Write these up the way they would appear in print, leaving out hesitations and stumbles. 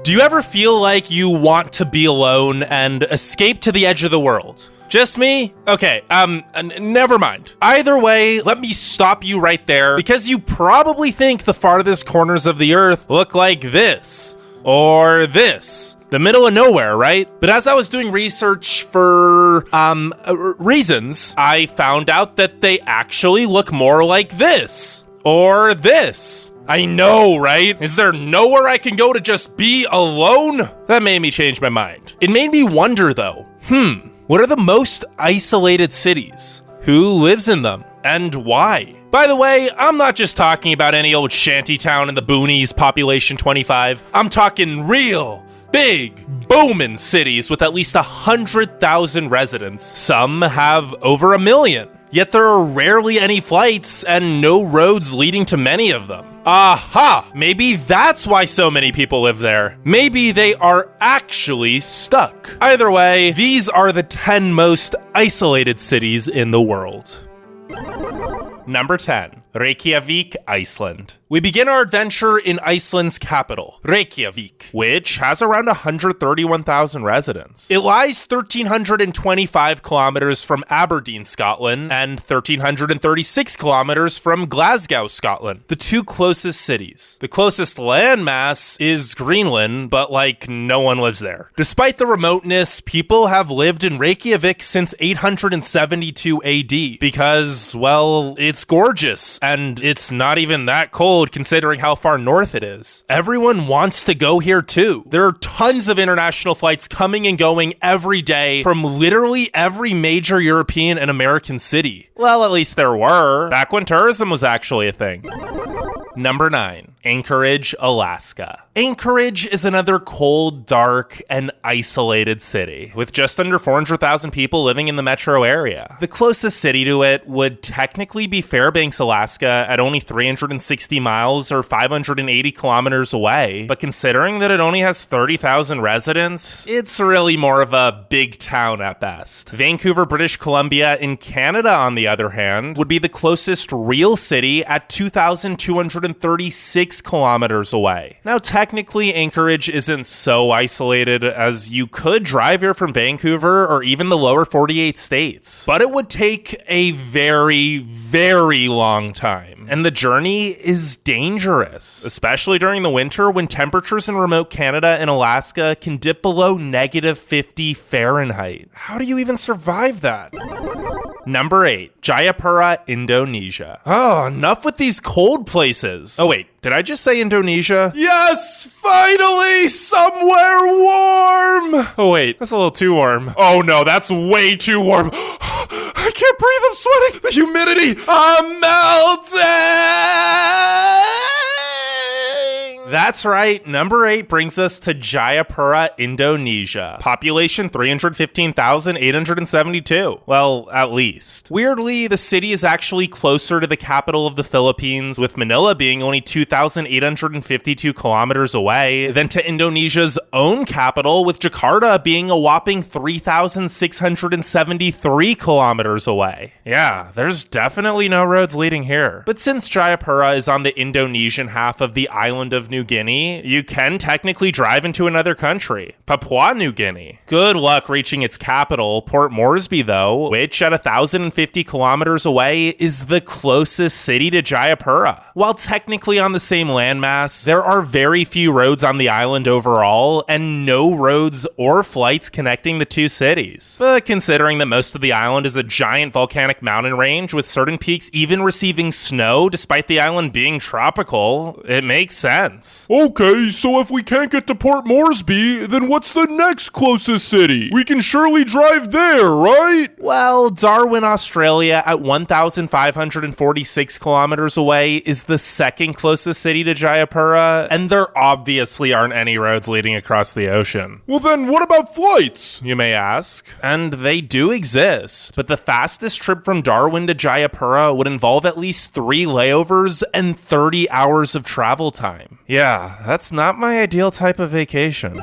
Do you ever feel like you want to be alone and escape to the edge of the world? Just me? Okay, never mind. Either way, let me stop you right there, because you probably think the farthest corners of the earth look like this, or this. The middle of nowhere, right? But as I was doing research for, reasons, I found out that they actually look more like this, or this. I know, right? Is there nowhere I can go to just be alone? That made me change my mind. It made me wonder though, what are the most isolated cities? Who lives in them? And why? By the way, I'm not just talking about any old shanty town in the boonies, population 25. I'm talking real, big, booming cities with at least 100,000 residents. Some have over 1 million. Yet there are rarely any flights and no roads leading to many of them. Aha! Maybe that's why so many people live there. Maybe they are actually stuck. Either way, these are the 10 most isolated cities in the world. Number 10. Reykjavik, Iceland. We begin our adventure in Iceland's capital, Reykjavik, which has around 131,000 residents. It lies 1,325 kilometers from Aberdeen, Scotland, and 1,336 kilometers from Glasgow, Scotland, the two closest cities. The closest landmass is Greenland, but no one lives there. Despite the remoteness, people have lived in Reykjavik since 872 AD, because, well, it's gorgeous, and it's not even that cold considering how far north it is. Everyone wants to go here too. There are tons of international flights coming and going every day from literally every major European and American city. Well, at least there were, back when tourism was actually a thing. Number 9. Anchorage, Alaska. Anchorage is another cold, dark, and isolated city, with just under 400,000 people living in the metro area. The closest city to it would technically be Fairbanks, Alaska, at only 360 miles or 580 kilometers away, but considering that it only has 30,000 residents, it's really more of a big town at best. Vancouver, British Columbia in Canada, on the other hand, would be the closest real city at 2,236 kilometers away. Now, technically, Anchorage isn't so isolated, as you could drive here from Vancouver or even the lower 48 states, but it would take a very, very long time, and the journey is dangerous, especially during the winter when temperatures in remote Canada and Alaska can dip below -50 Fahrenheit. How do you even survive that? Number 8. Jayapura, Indonesia. Oh, enough with these cold places. Oh wait, did I just say Indonesia? Yes, finally, somewhere warm. Oh wait, that's a little too warm. Oh no, that's way too warm. I can't breathe, I'm sweating. The humidity, I'm melting. That's right, number 8 brings us to Jayapura, Indonesia. Population 315,872. Well, at least. Weirdly, the city is actually closer to the capital of the Philippines, with Manila being only 2,852 kilometers away, than to Indonesia's own capital, with Jakarta being a whopping 3,673 kilometers away. Yeah, there's definitely no roads leading here. But since Jayapura is on the Indonesian half of the island of New Guinea, you can technically drive into another country, Papua New Guinea. Good luck reaching its capital, Port Moresby, though, which at 1,050 kilometers away is the closest city to Jayapura. While technically on the same landmass, there are very few roads on the island overall, and no roads or flights connecting the two cities. But considering that most of the island is a giant volcanic mountain range, with certain peaks even receiving snow despite the island being tropical, it makes sense. Okay, so if we can't get to Port Moresby, then what's the next closest city? We can surely drive there, right? Well, Darwin, Australia, at 1,546 kilometers away, is the second closest city to Jayapura, and there obviously aren't any roads leading across the ocean. Well then, what about flights? You may ask. And they do exist, but the fastest trip from Darwin to Jayapura would involve at least 3 layovers and 30 hours of travel time. Yeah, that's not my ideal type of vacation.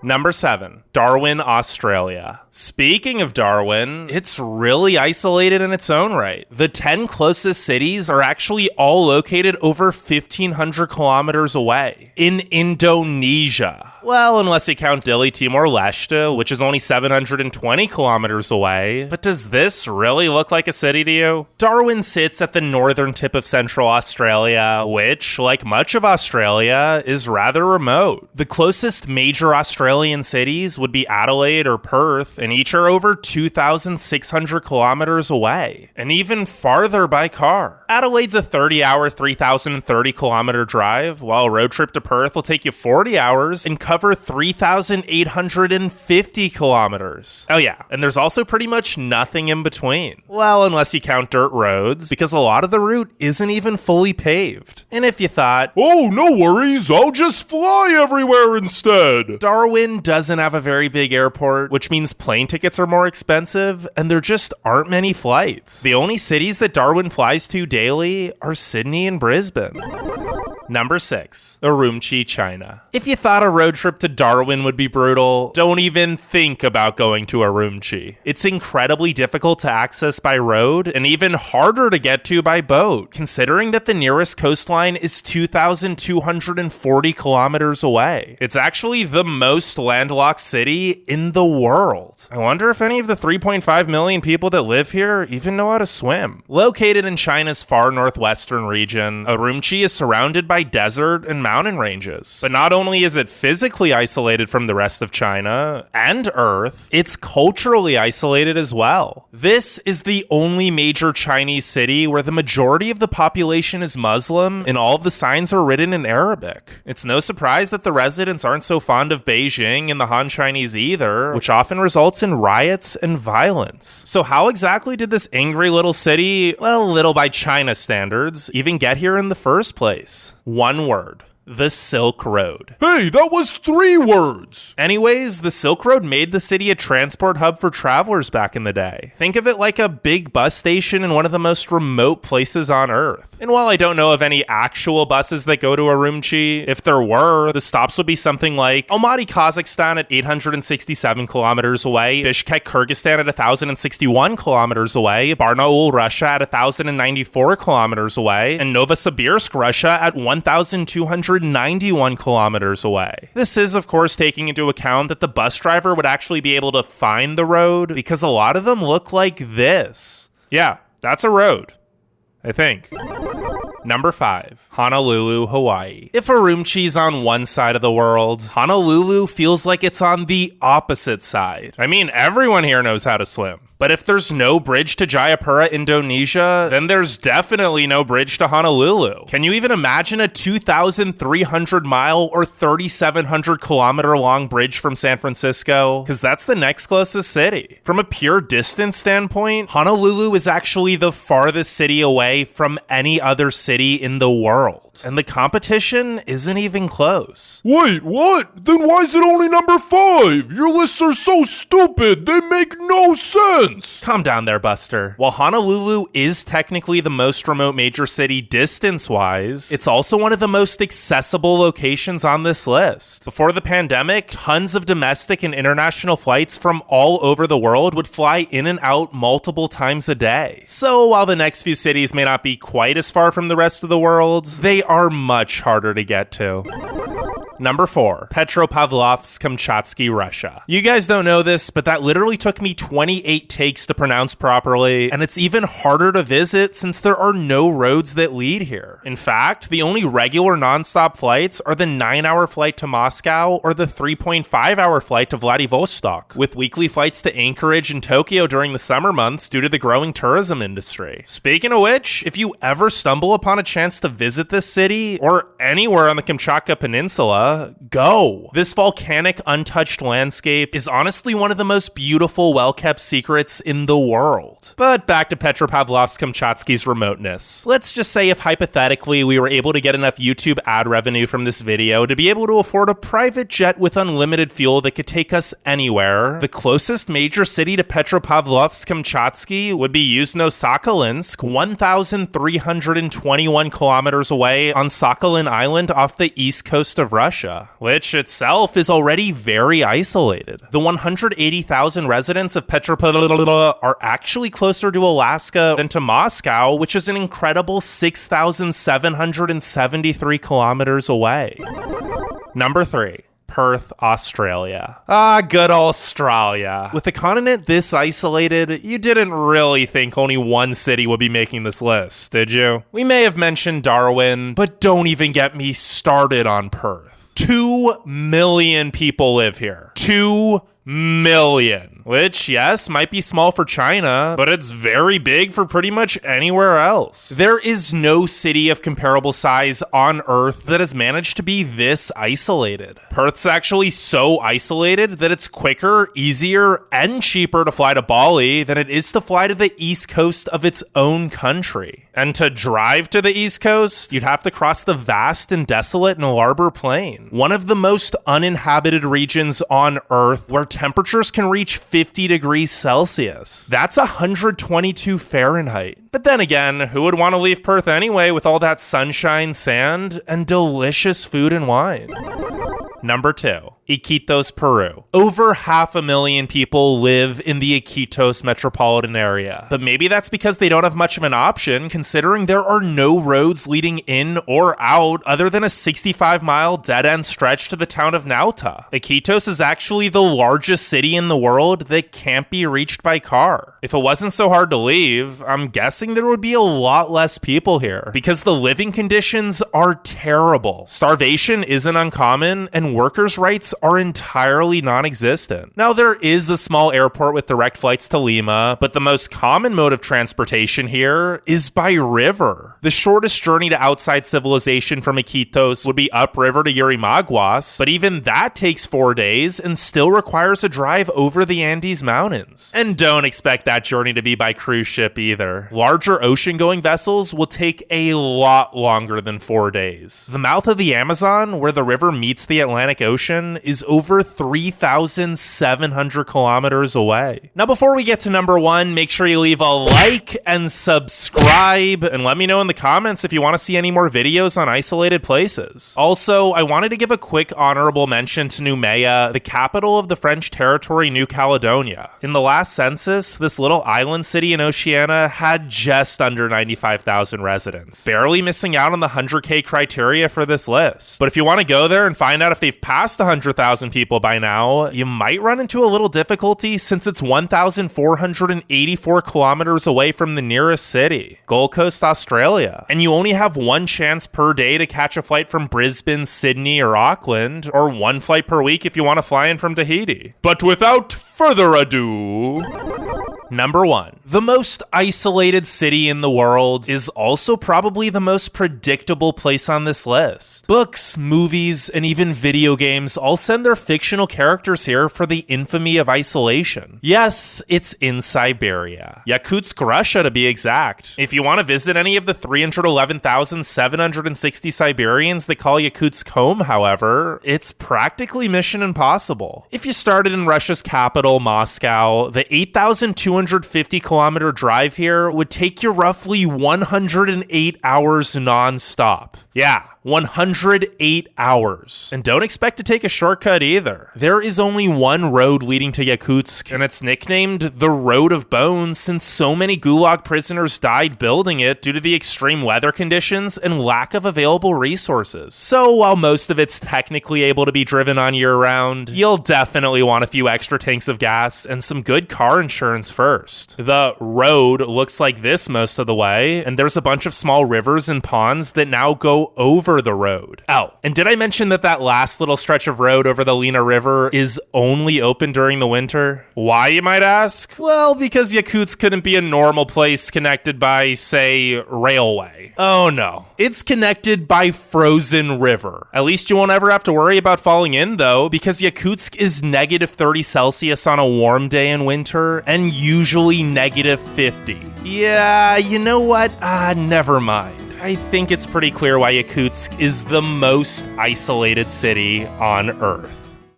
Number 7, Darwin, Australia. Speaking of Darwin, it's really isolated in its own right. The 10 closest cities are actually all located over 1,500 kilometers away in Indonesia. Well, unless you count Dili, Timor-Leste, which is only 720 kilometers away. But does this really look like a city to you? Darwin sits at the northern tip of Central Australia, which, like much of Australia, is rather remote. The closest major Australian cities would be Adelaide or Perth, and each are over 2,600 kilometers away, and even farther by car. Adelaide's a 30-hour, 3,030-kilometer drive, while a road trip to Perth will take you 40 hours and cover 3,850 kilometers. Oh yeah, and there's also pretty much nothing in between. Well, unless you count dirt roads, because a lot of the route isn't even fully paved. And if you thought, oh, no worries, I'll just fly everywhere instead. Darwin doesn't have a very big airport, which means plane tickets are more expensive, and there just aren't many flights. The only cities that Darwin flies to daily are Sydney and Brisbane. Number 6, Ürümqi, China. If you thought a road trip to Darwin would be brutal, don't even think about going to Ürümqi. It's incredibly difficult to access by road and even harder to get to by boat, considering that the nearest coastline is 2,240 kilometers away. It's actually the most landlocked city in the world. I wonder if any of the 3.5 million people that live here even know how to swim. Located in China's far northwestern region, Ürümqi is surrounded by desert and mountain ranges. But not only is it physically isolated from the rest of China and Earth, it's culturally isolated as well. This is the only major Chinese city where the majority of the population is Muslim and all of the signs are written in Arabic. It's no surprise that the residents aren't so fond of Beijing and the Han Chinese either, which often results in riots and violence. So how exactly did this angry little city, well, little by China standards, even get here in the first place? One word. The Silk Road. Hey, that was 3 words! Anyways, the Silk Road made the city a transport hub for travelers back in the day. Think of it like a big bus station in one of the most remote places on Earth. And while I don't know of any actual buses that go to Ürümqi, if there were, the stops would be something like Almaty, Kazakhstan at 867 kilometers away, Bishkek, Kyrgyzstan at 1,061 kilometers away, Barnaul, Russia at 1,094 kilometers away, and Novosibirsk, Russia at 1,291 kilometers away. This is, of course, taking into account that the bus driver would actually be able to find the road, because a lot of them look like this. Yeah, that's a road, I think. Number 5, Honolulu, Hawaii. If Ürümqi's on one side of the world, Honolulu feels like it's on the opposite side. I mean, everyone here knows how to swim. But if there's no bridge to Jayapura, Indonesia, then there's definitely no bridge to Honolulu. Can you even imagine a 2,300 mile or 3,700 kilometer long bridge from San Francisco? Because that's the next closest city. From a pure distance standpoint, Honolulu is actually the farthest city away from any other city in the world. And the competition isn't even close. Wait, what? Then why is it only number 5? Your lists are so stupid, they make no sense! Calm down there, Buster. While Honolulu is technically the most remote major city distance-wise, it's also one of the most accessible locations on this list. Before the pandemic, tons of domestic and international flights from all over the world would fly in and out multiple times a day. So while the next few cities may not be quite as far from the rest of the world, they are much harder to get to. Number 4, Petropavlovsk-Kamchatskiy, Russia. You guys don't know this, but that literally took me 28 takes to pronounce properly, and it's even harder to visit since there are no roads that lead here. In fact, the only regular non-stop flights are the 9-hour flight to Moscow or the 3.5-hour flight to Vladivostok, with weekly flights to Anchorage and Tokyo during the summer months due to the growing tourism industry. Speaking of which, if you ever stumble upon a chance to visit this city, or anywhere on the Kamchatka Peninsula, go. This volcanic, untouched landscape is honestly one of the most beautiful, well-kept secrets in the world. But back to Petropavlovsk-Kamchatskiy's remoteness. Let's just say if hypothetically we were able to get enough YouTube ad revenue from this video to be able to afford a private jet with unlimited fuel that could take us anywhere, the closest major city to Petropavlovsk-Kamchatskiy would be Yuzhno-Sakhalinsk, 1,321 kilometers away on Sakhalin Island off the east coast of Russia. Russia, which itself is already very isolated. The 180,000 residents of Petropavlovsk are actually closer to Alaska than to Moscow, which is an incredible 6,773 kilometers away. Number 3. Perth, Australia. Good Australia. With a continent this isolated, you didn't really think only one city would be making this list, did you? We may have mentioned Darwin, but don't even get me started on Perth. 2 million people live here. 2 million. Which, yes, might be small for China, but it's very big for pretty much anywhere else. There is no city of comparable size on Earth that has managed to be this isolated. Perth's actually so isolated that it's quicker, easier, and cheaper to fly to Bali than it is to fly to the east coast of its own country. And to drive to the east coast, you'd have to cross the vast and desolate Nullarbor Plain, one of the most uninhabited regions on Earth where temperatures can reach 50 degrees Celsius. That's 122 Fahrenheit. But then again, who would want to leave Perth anyway with all that sunshine, sand, and delicious food and wine? Number 2. Iquitos, Peru. Over 500,000 people live in the Iquitos metropolitan area. But maybe that's because they don't have much of an option, considering there are no roads leading in or out other than a 65-mile dead-end stretch to the town of Nauta. Iquitos is actually the largest city in the world that can't be reached by car. If it wasn't so hard to leave, I'm guessing there would be a lot less people here, because the living conditions are terrible. Starvation isn't uncommon, and workers' rights are entirely non-existent. Now, there is a small airport with direct flights to Lima, but the most common mode of transportation here is by river. The shortest journey to outside civilization from Iquitos would be upriver to Ürümqi, but even that takes 4 days and still requires a drive over the Andes Mountains. And don't expect that journey to be by cruise ship either. Larger ocean-going vessels will take a lot longer than 4 days. The mouth of the Amazon, where the river meets the Atlantic Ocean, is over 3,700 kilometers away. Now, before we get to number 1, make sure you leave a like and subscribe, and let me know in the comments if you want to see any more videos on isolated places. Also, I wanted to give a quick honorable mention to Noumea, the capital of the French territory New Caledonia. In the last census, this little island city in Oceania had just under 95,000 residents, barely missing out on the 100K criteria for this list. But if you want to go there and find out if they've passed 100,000 people by now, you might run into a little difficulty since it's 1,484 kilometers away from the nearest city, Gold Coast, Australia. And you only have one chance per day to catch a flight from Brisbane, Sydney, or Auckland, or one flight per week if you want to fly in from Tahiti. But without further ado... Number 1. The most isolated city in the world is also probably the most predictable place on this list. Books, movies, and even video games all send their fictional characters here for the infamy of isolation. Yes, it's in Siberia. Yakutsk, Russia, to be exact. If you want to visit any of the 311,760 Siberians that call Yakutsk home, however, it's practically mission impossible. If you started in Russia's capital, Moscow, the 8,250 kilometer drive here would take you roughly 108 hours non-stop. Yeah, 108 hours. And don't expect to take a shortcut either. There is only one road leading to Yakutsk, and it's nicknamed the Road of Bones since so many Gulag prisoners died building it due to the extreme weather conditions and lack of available resources. So while most of it's technically able to be driven on year-round, you'll definitely want a few extra tanks of gas and some good car insurance first. The road looks like this most of the way, and there's a bunch of small rivers and ponds that now go over the road. Oh, and did I mention that that last little stretch of road over the Lena River is only open during the winter? Why, you might ask? Well, because Yakutsk couldn't be a normal place connected by, say, railway. Oh no. It's connected by frozen river. At least you won't ever have to worry about falling in, though, because Yakutsk is negative 30 Celsius on a warm day in winter, and usually negative 50. Yeah, you know what? Never mind. I think it's pretty clear why Yakutsk is the most isolated city on Earth.